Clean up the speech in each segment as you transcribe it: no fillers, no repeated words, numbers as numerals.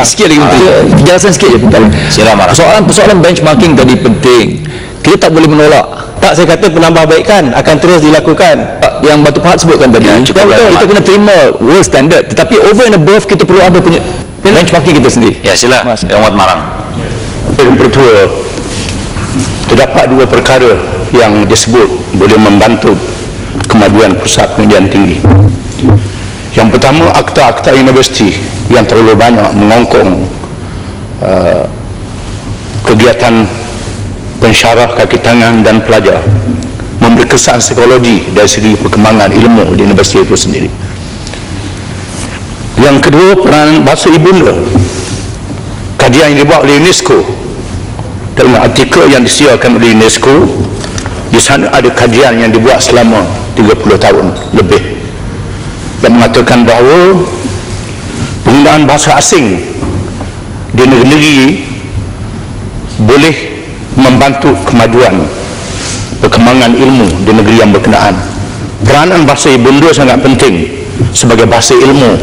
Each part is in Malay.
sikit lagi Menteri. Kejelasan sikit je Menteri. Persoalan benchmarking tadi penting. Kita tak boleh menolak. Tak, saya kata penambahbaikan akan terus dilakukan. Yang Batu Pahat sebutkan tadi. Kita kena terima world standard. Tetapi over and above kita perlu ada punya benchmarking kita sendiri. Ya, sila. Yang Wan Marang. Yang kedua, terdapat dua perkara yang disebut boleh membantu kemajuan pusat pendidikan tinggi. Yang pertama, akta-akta universiti yang terlalu banyak mengongkong kegiatan pensyarah kaki tangan dan pelajar, memberi kesan psikologi dari segi perkembangan ilmu di universiti itu sendiri. Yang kedua, peranan bahasa ibunda. Kajian yang dibuat oleh UNESCO, dalam artikel yang disiarkan oleh UNESCO, di sana ada kajian yang dibuat selama 30 tahun lebih dan mengatakan bahawa penggunaan bahasa asing di negeri boleh membantu kemajuan perkembangan ilmu di negeri yang berkenaan. Peranan bahasa ibunda sangat penting sebagai bahasa ilmu,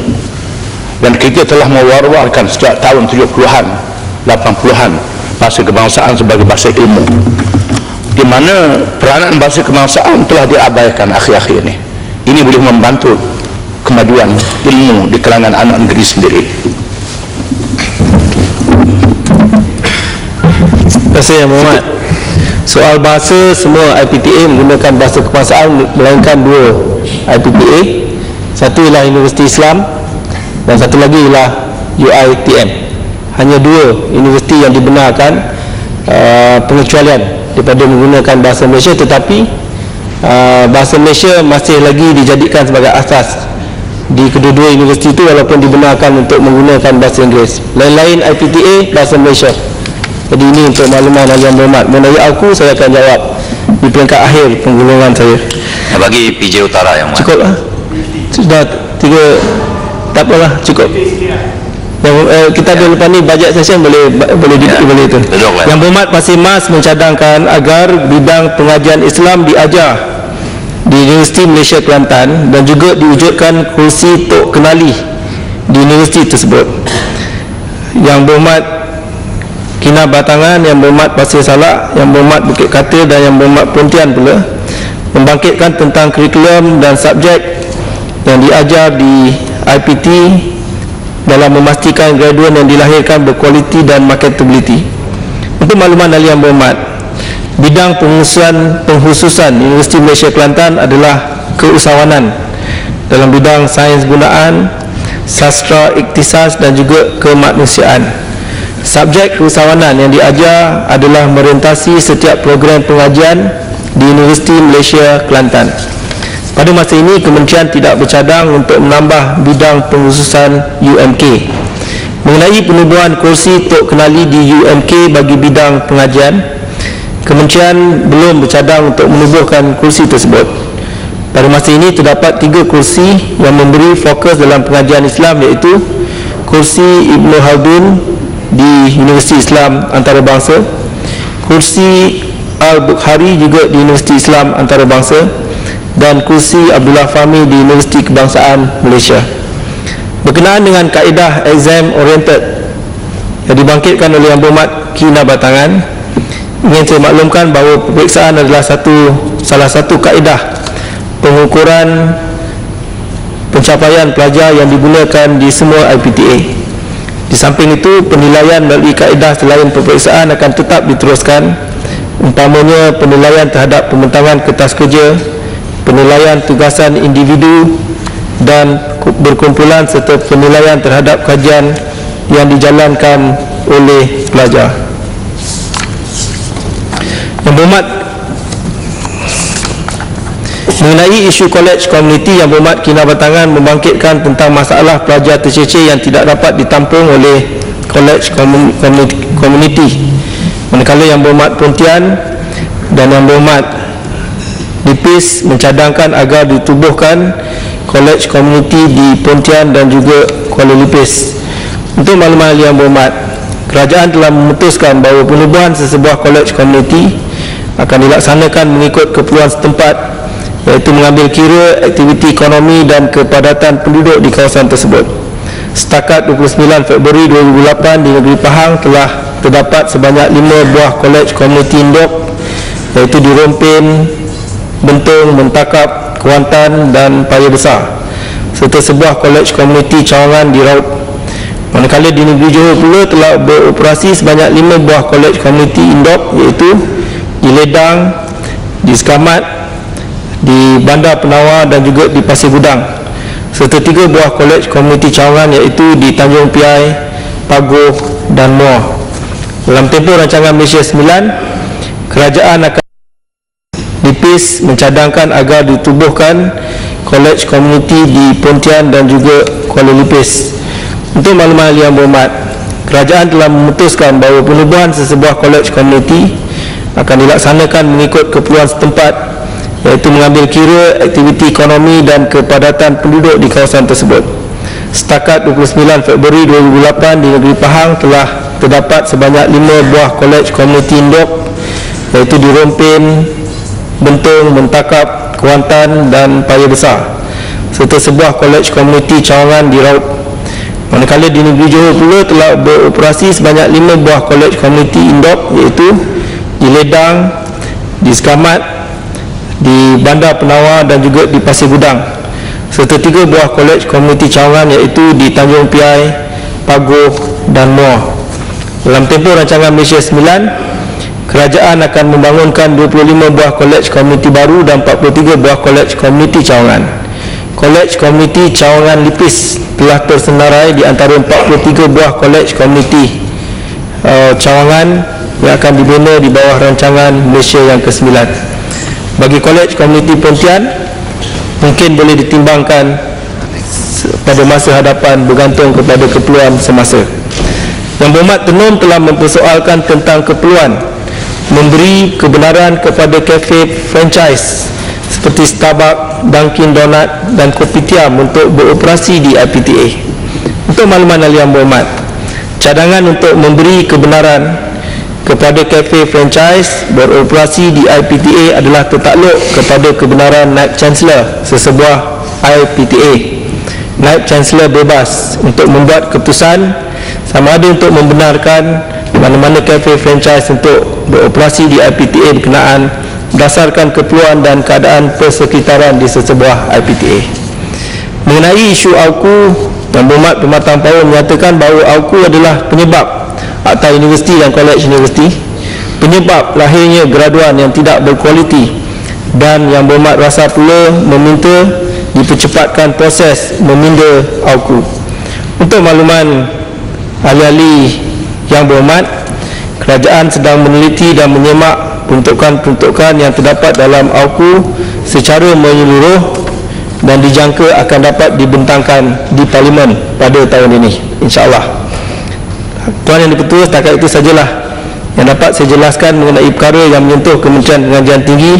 dan kita telah mewar-warkan sejak tahun 70-an 80-an bahasa kebangsaan sebagai bahasa ilmu, di mana peranan bahasa kebangsaan telah diabaikan akhir-akhir ini. Ini boleh membantu kemajuan ilmu di kalangan anak negeri sendiri. Terima kasih Yang Berhormat. Soal bahasa, semua IPTA menggunakan bahasa kebangsaan, melainkan dua IPTA. Satu ialah Universiti Islam dan satu lagi ialah UiTM. Hanya dua universiti yang dibenarkan pengecualian daripada menggunakan bahasa Malaysia, tetapi bahasa Malaysia masih lagi dijadikan sebagai asas di kedua-dua universiti itu, walaupun dibenarkan untuk menggunakan bahasa Inggeris. Lain-lain IPTA bahasa Malaysia. Jadi ini untuk makluman Yang Berhormat. Mengenai aku, saya akan jawab di peringkat akhir penggolongan saya. Bagi PJ Utara Yang cukup lah. Sudah 3, tak apalah, cukup. Yang kita ada lepas ni bajet session boleh boleh itu. Yang Berhormat Pasir Mas mencadangkan agar bidang pengajian Islam diajar di Universiti Malaysia Kelantan dan juga diwujudkan kursi Tok Kenali di universiti tersebut. Yang Berhormat Kinabatangan, Yang Berhormat Pasir Salak, Yang Berhormat Bukit Katil dan Yang Berhormat Pontian pula membangkitkan tentang kurikulum dan subjek yang diajar di IPT dalam memastikan graduan yang dilahirkan berkualiti dan marketability. Untuk makluman ahli Yang Berhormat, bidang pengkhususan Universiti Malaysia Kelantan adalah keusahawanan dalam bidang sains gunaan, sastra, iktisas dan juga kemanusiaan. Subjek keusahawanan yang diajar adalah merentasi setiap program pengajian di Universiti Malaysia Kelantan. Pada masa ini, Kementerian tidak bercadang untuk menambah bidang pengkhususan UMK. Mengenai penubuhan kursi Tok Kenali di UMK bagi bidang pengajian, Kementerian belum bercadang untuk menubuhkan kursi tersebut. Pada masa ini terdapat 3 kursi yang memberi fokus dalam pengajian Islam, iaitu kursi Ibnu Khaldun di Universiti Islam Antarabangsa, kursi Al-Bukhari juga di Universiti Islam Antarabangsa, dan kursi Abdullah Fahmi di Universiti Kebangsaan Malaysia. Berkenaan dengan kaedah exam oriented yang dibangkitkan oleh Yang Berhormat Kinabatangan, ingin saya maklumkan bahawa peperiksaan adalah salah satu kaedah pengukuran pencapaian pelajar yang digunakan di semua IPTA. Di samping itu, penilaian melalui kaedah selain peperiksaan akan tetap diteruskan, umpamanya penilaian terhadap pembentangan kertas kerja, penilaian tugasan individu dan berkumpulan, serta penilaian terhadap kajian yang dijalankan oleh pelajar. Yang Berhormat, mengenai isu college community, Yang Berhormat Kinabatangan membangkitkan tentang masalah pelajar tercecer yang tidak dapat ditampung oleh college community. Manakala Yang Berhormat Pontian dan Yang Berhormat Lipis mencadangkan agar ditubuhkan college community di Pontian dan juga Kuala Lipis. Untuk makluman Yang Berhormat, kerajaan telah memutuskan bahawa penubuhan sesebuah college community akan dilaksanakan mengikut keperluan setempat, iaitu mengambil kira aktiviti ekonomi dan kepadatan penduduk di kawasan tersebut. Setakat 29 Februari 2008 di negeri Pahang telah terdapat sebanyak 5 buah kolej komuniti induk, iaitu di Rompin, Bentung, Mentakap, Kuantan dan Paya Besar, serta sebuah kolej komuniti cawangan di Raut. Manakala di negeri Johor pula telah beroperasi sebanyak 5 buah kolej komuniti induk, iaitu di Ledang, di Sekamat, di Bandar Penawar dan juga di Pasir Gudang, serta 3 buah kolej komuniti cawangan, iaitu di Tanjung Piai, Pagoh dan Muar. Dalam tempoh rancangan Malaysia 9, kerajaan akan Lipis mencadangkan agar ditubuhkan kolej komuniti di Pontian dan juga Kuala Lipis. Untuk makluman yang berhormat, kerajaan telah memutuskan bahawa penubuhan sesebuah kolej komuniti akan dilaksanakan mengikut keperluan setempat, iaitu mengambil kira aktiviti ekonomi dan kepadatan penduduk di kawasan tersebut. Setakat 29 Februari 2008 di negeri Pahang telah terdapat sebanyak 5 buah kolej komuniti induk, iaitu di Rompin, Bentung, Mentakap, Kuantan dan Paya Besar, serta sebuah kolej komuniti cawangan di Raut. Manakala di negeri Johor pula telah beroperasi sebanyak 5 buah kolej komuniti induk, iaitu di Ledang, di Sekamat, di Bandar Penawar dan juga di Pasir Gudang, serta 3 buah kolej komuniti cawangan, iaitu di Tanjung Piai, Pagoh dan Muar. Dalam tempoh rancangan Malaysia 9, kerajaan akan membangunkan 25 buah kolej komuniti baru dan 43 buah kolej komuniti cawangan. Kolej komuniti cawangan Lipis telah tersenarai di antara 43 buah kolej komuniti cawangan yang akan dibina di bawah rancangan Malaysia yang ke-9. Bagi kolej komuniti Pontian, mungkin boleh ditimbangkan pada masa hadapan bergantung kepada keperluan semasa. Yang Berhormat Tenum telah mempersoalkan tentang keperluan memberi kebenaran kepada kafe franchise seperti Starbucks, Dunkin Donut dan Kopitiam untuk beroperasi di IPTA. Untuk makluman yang berhormat, cadangan untuk memberi kebenaran kepada kafe franchise beroperasi di IPTA adalah tertakluk kepada kebenaran Naib Chancellor sesebuah IPTA. Naib Chancellor bebas untuk membuat keputusan sama ada untuk membenarkan mana-mana kafe franchise untuk beroperasi di IPTA berkenaan berdasarkan keperluan dan keadaan persekitaran di sesebuah IPTA. Mengenai isu AUKU, Yang Berhormat Pematang Power menyatakan bahawa AUKU adalah penyebab Akta Universiti dan Kolej Universiti, penyebab lahirnya graduan yang tidak berkualiti, dan Yang Berhormat rasa pula meminta dipercepatkan proses meminda AUKU. Untuk makluman ahli-ahli Yang Berhormat, kerajaan sedang meneliti dan menyemak peruntukan-peruntukan yang terdapat dalam AUKU secara menyeluruh dan dijangka akan dapat dibentangkan di Parlimen pada tahun ini, insya-Allah. Tuan Yang di-Ketua, setakat itu sajalah yang dapat saya jelaskan mengenai perkara yang menyentuh Kementerian Pengajian Tinggi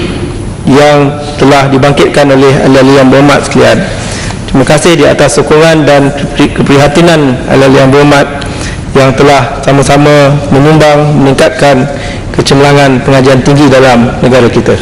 yang telah dibangkitkan oleh ahli-ahli Yang Berhormat sekalian. Terima kasih di atas sokongan dan keprihatinan ahli-ahli Yang Berhormat yang telah sama-sama menyumbang meningkatkan kecemerlangan pengajian tinggi dalam negara kita.